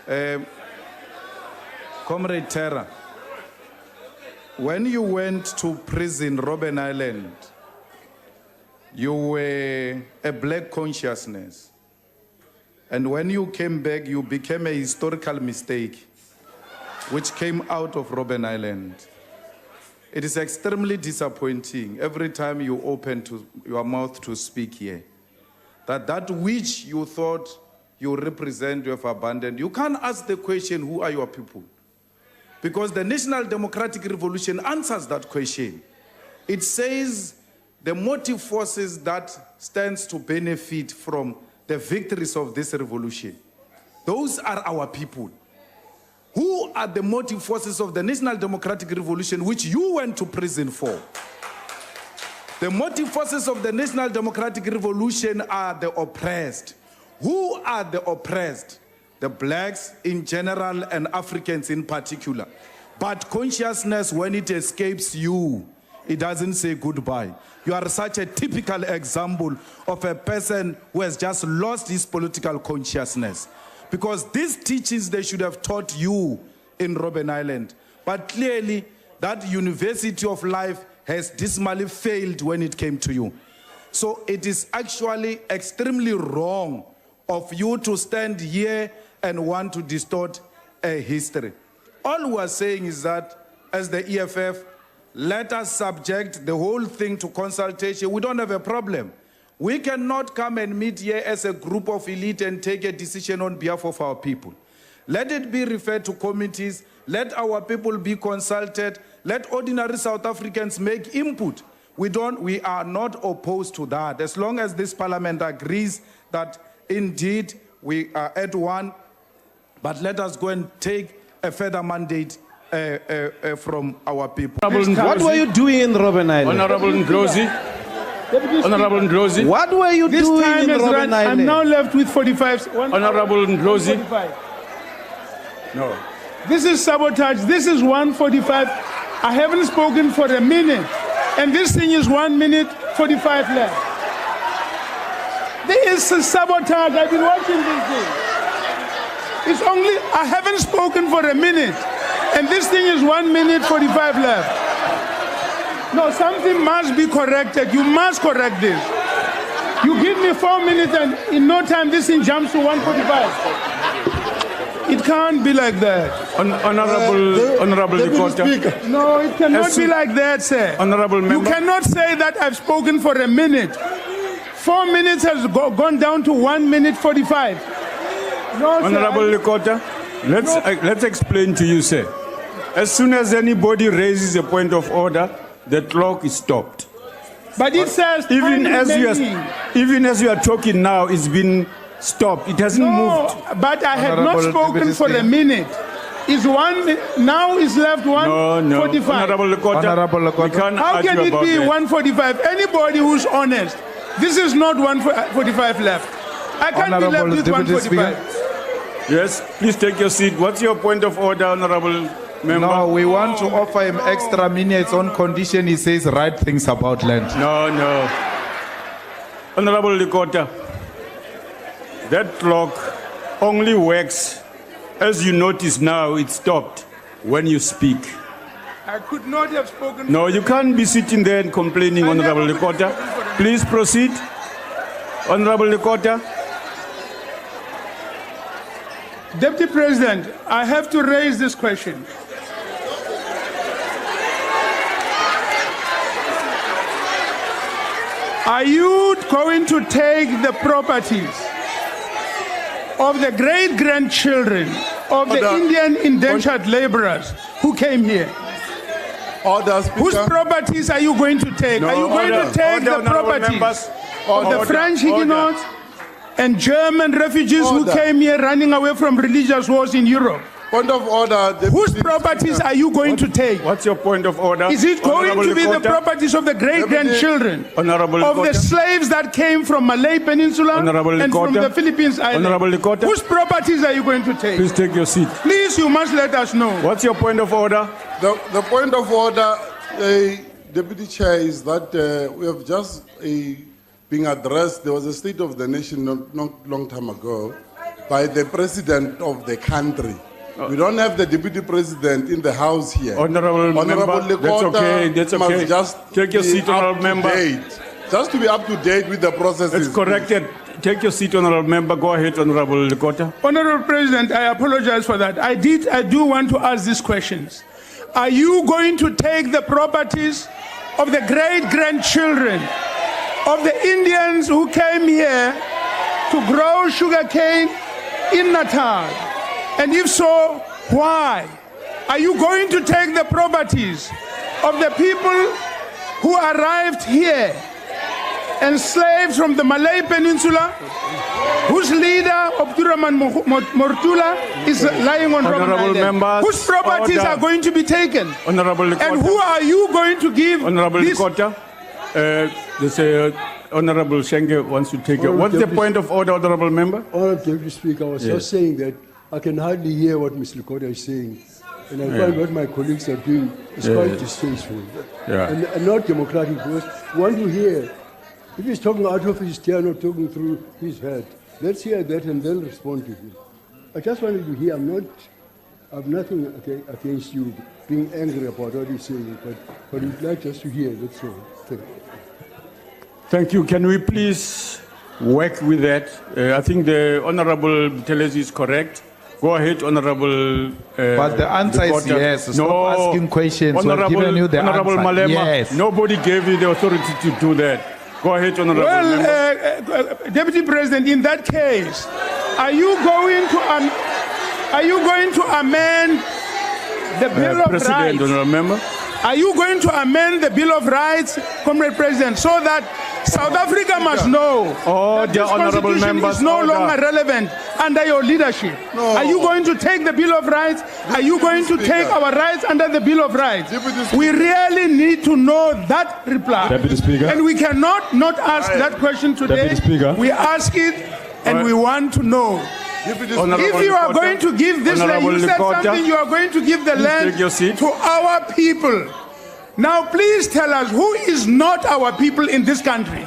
Yes. Comrade Terra, when you went to prison, Robben Island, you were a black consciousness. And when you came back, you became a historical mistake, which came out of Robben Island. It is extremely disappointing every time you open your mouth to speak here, that which you thought you represent, you have abandoned. You can't ask the question, who are your people? Because the National Democratic Revolution answers that question. It says the motive forces that stands to benefit from the victories of this revolution, those are our people. Who are the motive forces of the National Democratic Revolution which you went to prison for? The motive forces of the National Democratic Revolution are the oppressed. Who are the oppressed? The blacks in general and Africans in particular. But consciousness, when it escapes you, it doesn't say goodbye. You are such a typical example of a person who has just lost his political consciousness. Because these teachings they should have taught you in Robben Island. But clearly, that University of Life has dismally failed when it came to you. So it is actually extremely wrong of you to stand here and want to distort a history. All we are saying is that, as the EFF, let us subject the whole thing to consultation. We don't have a problem. We cannot come and meet here as a group of elite and take a decision on behalf of our people. Let it be referred to committees. Let our people be consulted. Let ordinary South Africans make input. We are not opposed to that. As long as this parliament agrees that indeed we are at one, but let us go and take a further mandate from our people. What were you doing in Robben Island? Honorable Ndlozi. Honorable Ndlozi. What were you doing in Robben Island? I'm now left with 45. Honorable Ndlozi. No. This is sabotage. This is 145. I haven't spoken for a minute. And this thing is 1 minute, 45 left. This is sabotage. I've been watching this thing. It's only, I haven't spoken for a minute. And this thing is 1 minute, 45 left. No, something must be corrected. You must correct this. You give me 4 minutes and in no time this thing jumps to 145. It can't be like that. Honorable Lekota. No, it cannot be like that, sir. Honorable member. You cannot say that I've spoken for a minute. 4 minutes has gone down to 1 minute 45. No, Honorable Lekota, let's explain to you, sir. As soon as anybody raises a point of order, the clock is stopped. But it says even as you are talking now, it's been stopped. It hasn't moved. But I had not spoken for a minute. Is now is left 145. Honorable Lekota, how can it be 145? Anybody who's honest, this is not 145 left. I can't be left with 145. Yes, please take your seat. What's your point of order, Honorable Member? No, we want to offer him extra minutes on condition he says right things about land. No. Honorable Lekota, that clock only works, as you notice now, it stopped when you speak. I could not have spoken. No, you can't be sitting there and complaining, Honorable Lekota. Please proceed. Honorable Lekota. Deputy President, I have to raise this question. Are you going to take the properties of the great-grandchildren of the Indian indentured laborers who came here? Whose properties are you going to take? Are you going to take the properties of the French Huguenots and German refugees who came here running away from religious wars in Europe? Point of order. Whose properties are you going to take? What's your point of order? Is it going to be the properties of the great-grandchildren of the slaves that came from Malay Peninsula and from the Philippines Islands? Honorable Lekota. Whose properties are you going to take? Please take your seat. Please, you must let us know. What's your point of order? The point of order, Deputy Chair, is that we have just being addressed. There was a State of the Nation not long time ago, by the president of the country. We don't have the deputy president in the house here. Honorable member, that's okay, that's must okay. just Take your be seat, up honorable to member. date. Just to be up to date with the processes. It's corrected. Take your seat, honorable member. Go ahead, Honorable Lekota. Honorable President, I apologize for that. I do want to ask these questions. Are you going to take the properties of the great-grandchildren of the Indians who came here to grow sugarcane in Natal? And if so, why? Are you going to take the properties of the people who arrived here, enslaved from the Malay Peninsula, whose leader, Abdurrahman Mortula, is lying on Robben Honorable Island, members, whose properties order. are going to be taken? Honorable Lekota. And who are you going to give Honorable this? Lekota. Honorable Shenge wants to take it. What's the point of order, Honorable member? Honorable Deputy Speaker, I was just saying that I can hardly hear what Ms. Lekota is saying. And I find what my colleagues are doing is quite distasteful. And not democratic, because we want to hear. If he's talking out of his chair, not talking through his head, let's hear that and then respond to him. I just wanted to hear. I have nothing against you being angry about what he's saying, but we'd like just to hear, that's all. Thank you. Thank you. Can we please work with that? I think the Honorable Telesi is correct. Go ahead, Honorable. But the answer is Lekota. yes. Stop asking questions. We're Honorable, giving you the Honorable answer. Malema, Yes. nobody gave you the authority to do that. Go ahead, Honorable member. Well, Deputy President, in that case, are you going to amend the Bill of President, Rights? Honorable member. Are you going to amend the Bill of Rights, Comrade President, so that South Africa must know that this honorable constitution members, is no order. longer relevant under your leadership? No. Are you going to take the Bill of Rights? Are you going to take our rights under the Bill of Rights? Deputy Speaker. We really need to know that reply. Deputy Speaker. And we cannot not ask that question today. Deputy Speaker. We ask it and we want to know. Deputy Honorable If you are Lekota. going to give this land, Honorable you said Lekota. something, you are going to give the land take your seat. to our people. Now please tell us who is not our people in this country?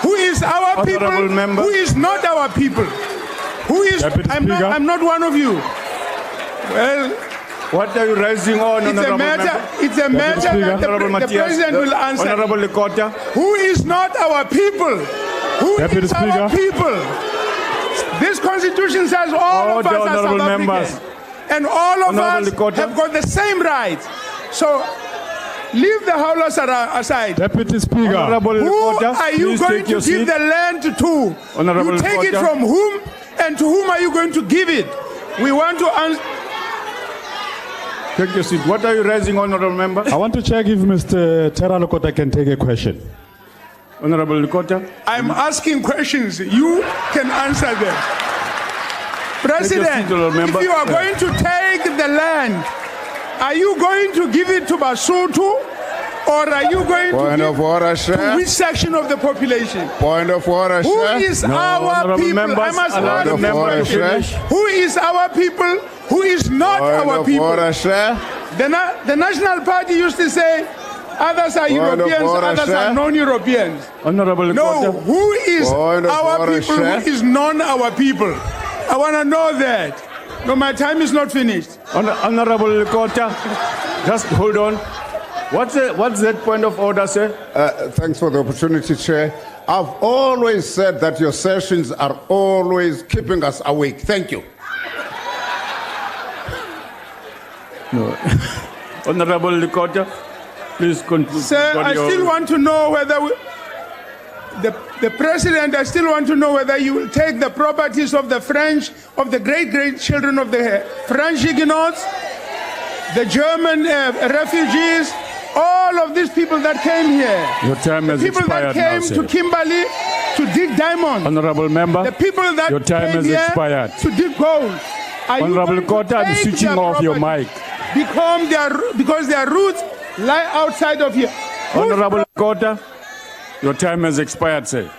Who is our people? Honorable member. Who is not our people? Who is, Deputy I'm Speaker. not one of you. Well, What are you raising on, it's a Honorable matter, member? it's a matter Speaker. that the Honorable Matthias. President will answer. Honorable Lekota. Who is not our people? Who Deputy is our Speaker. people? This constitution says all of Order, us are South honorable Africans. members. And all of Honorable us Lekota. have got the same rights. So leave the howlers aside. Deputy Speaker. Honorable Who Lekota, are you please going take your to give seat. the land to? Honorable You take it Lekota. from whom, and to whom are you going to give it? We want to answer. Take your seat. What are you raising, Honorable member? I want to check if Mr. Tera Lekota can take a question. Honorable Lekota. I'm asking questions. You can answer them. President, seat, honorable member. if you are going to take the land, are you going to give it to Basotho, or are you going Point to of give order, to sir. which section of the population? Point of order, Who sir. is our honorable people? I members, must allow ask the this member to question. finish. Who is our people? Who is not Point our of people? order, sir. The National Party used to say, others are Point of Europeans, order, others sir. are non-Europeans. Honorable No, Lekota. who is Point of our order, people, sir. who is non-our people? I want to know that. No, my time is not finished. Honorable Lekota. Just hold on. What's that point of order, sir? Thanks for the opportunity, Chair. I've always said that your sessions are always keeping us awake. Thank you. Honorable Lekota, please conclude. Sir, Got I your- still want to know whether the President, I still want to know whether you will take the properties of the French, of the great-grandchildren of the French Huguenots, the German refugees, all of these people that came here. Your time has People that expired now, came sir. to Kimberley to dig diamonds. Honorable member, The people that your time came has here expired. to dig gold. Are you Honorable going to Lekota, I'm take switching their off your property mic. Because their roots lie outside of here. Whose Honorable Lekota, your time has expired, sir.